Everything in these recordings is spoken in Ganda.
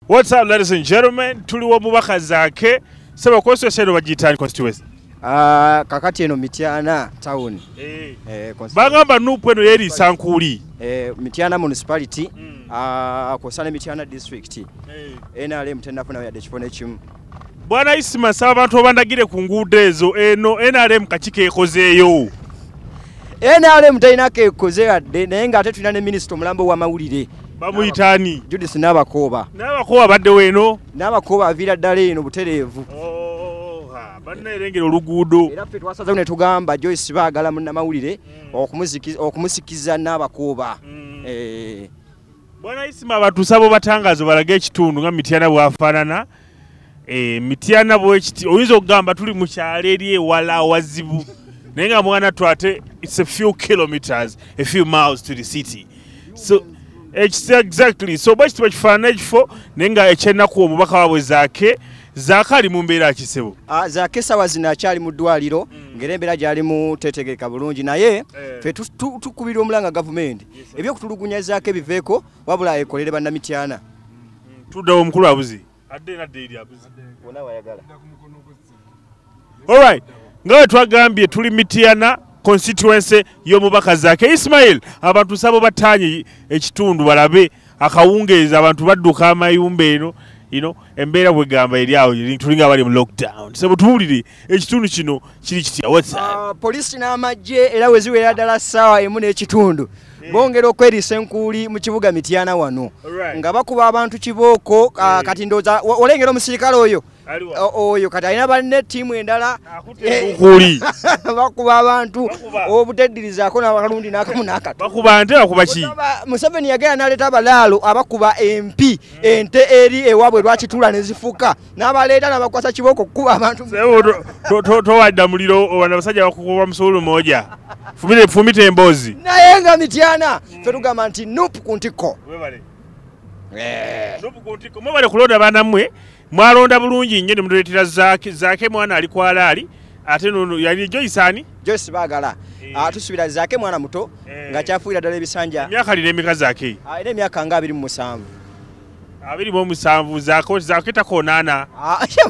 What's up, ladies and gentlemen? Tuliwo mubaka zake. Sema constituency bagitani constituency. Kakati eno Mityana town. Bagamba nupu eno yeri sankuli. Mityana municipality. Kosana Mityana district. NRM tenda funa ya dechipone chimu. Bwana Isima saba abantu bandagire ku nguudo ezo eno NRM kachike ekozeeyo. NRM tainake ekozeya naye nga ate tulina ne minister omulambo wa mawulire. Bamuyitani Judith Nabakoba. Nabakoba badde weno. Nabakoba avira ddala eno butereevu. Banna erengera oluguudo. Era ffe twasaze ne tugamba Joyce baagala munnamawulire okumusikiza Nabakoba. Bwana Isima batusabo batangazo balage ekitundu nga Mityana bwafaanana. Mityana bwekiti oyinza okugamba tuli mu kyalo eri ewala wazibu. Naye nga mwana twate it's a few kilometers, a few miles to the city. So exactly. So bwekiti bakifaanana ekifo naye nga ekyennaku omubaka waabwe Zaake ali mu mbeera kisebo. Zaake sawa zino akyali mu ddwaliro ng'era embeera gy'ali mu tetegeka bulungi naye ffe tukubira omulanga gavumenti ebyokutulugunya Zaake biveeko wabula ekolere bannamityana. Tuddawo omukulu abuzi. Adde nadde eri abuzi. Wona wayagala. Alright. Ngawe twagambye tuli Mityana constituency y'omubaka Zaake Ismail abantu sabo batanye ekitundu balabe akawungeeza abantu badduka amayumba eno embeera bwe gamba eri awo tulinga bali mu lockdown. Sebo tuwulire ekitundu kino kiri kitya WhatsApp. Poliisi n'amagye era we ziwera ddala ssaawa emu n'ekitundu bongera okweriisa enkuuli mu kibuga Mityana wano nga bakuba abantu kibooko kati ndowooza olengera omusirikale oyo kati alina banne ttiimu endala bakuba abantu obuteddirizaako n'akalundi n'akamu n'akato. Bakuba nte bakuba ki? Museveni yagenda n'aleeta abalaalo abakuba empi ente eri ewaabwe lwakitula ne zifuka n'abaleeta n'abakwasa kibooko okukuba abantu. Towadda muliro obana abasajja bakukuba musolo moja. Fumita emboozi. Naye nga Mityana ffe tugamba nti nupu ku ntiko. Nupu ku ntiko. Mwebale kulonda baana mmwe. Mwalonda bulungi nnyo ne mutuleetera Zaake mwana ali kwalaali ate nono yali Joyce baagala. Tusubira Zaake mwana muto nga kyafuira ddala ebisanja. Emyaka alina emika Zaake? Alina emyaka nga 27. 27 Zaake takoonana.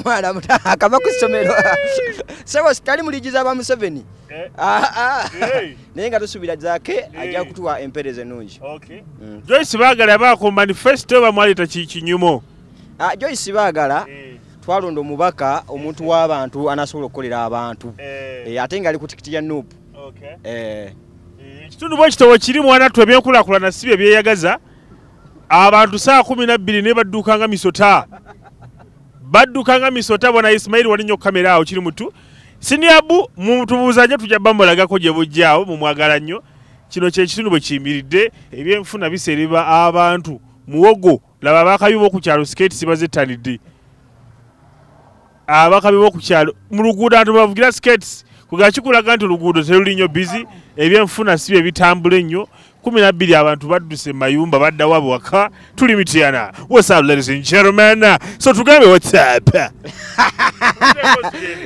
Mwana muto akava ku ssomero. Sebo sitali muligiza ba Museveni. Naye nga tusubira Zaake ajja kutuwa empeereza ennungi. Joyce baagala baako manifesto bamwaleeta kinyumo. Joyce baagala twalonda omubaka omuntu w'abantu anasobola okukolera abantu ate nga ali ku tikiti ya nupu. Ekitundu bwe kitobo kiri mwana twe ebyenkulaakulana si bye byeyagaza abantu 12 ne baddukanga misota bona Ismail wali nnyo kamera awo kiri mutu siniabu mutubuuzanye tujja bamulagako gye bujjaawo mumwagala nnyo kino kyekitundu bwe kiyimiridde ebyenfuna bisereba abantu muwogo laba abakabi b'oku kyalo skate sibazettanidde abakabi b'oku kyalo mu luguudo abantu bavugira skates kuga kikulaga nti oluguudo teruli nnyo busy ebyenfuna si bye bitambula ennyo 12 abantu badduse mayumba badda wabwe waka tuli Mityana. What's up, ladies and gentlemen? So tugambe WhatsApp.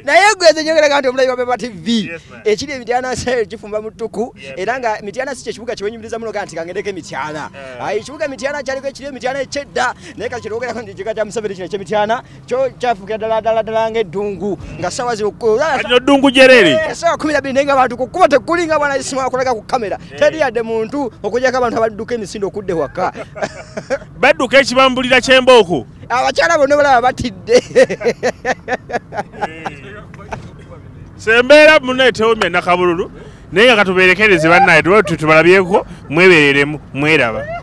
Naye gweze nyogera kanti omulayi wa Pepper TV ekiri Mityana sel kifumba mutuku era nga Mityana si kibuga kiwenyumiriza muno kanti kangendeke Mityana kibuga Mityana kyaliko ekiri Mityana ekyedda naye kati kirogera kanti kika kya Museveni kino Mityana kyo kyafukira ddala ng'eddungu nga ssaawa ddungu gyerere ssaawa 12 naye nga abantu kukuba tekulinga bwana Isima akulaga ku kamera teri yadde muntu okujjako abantu abadduka emisinde okudde waka badduka ekibambulira ky'embooko abakyala bonna balaba batidde. Sembeera muneetewomya nakabululu naye nga katubeerekereze bannaye tubalabyeko mwebereremu mweraba.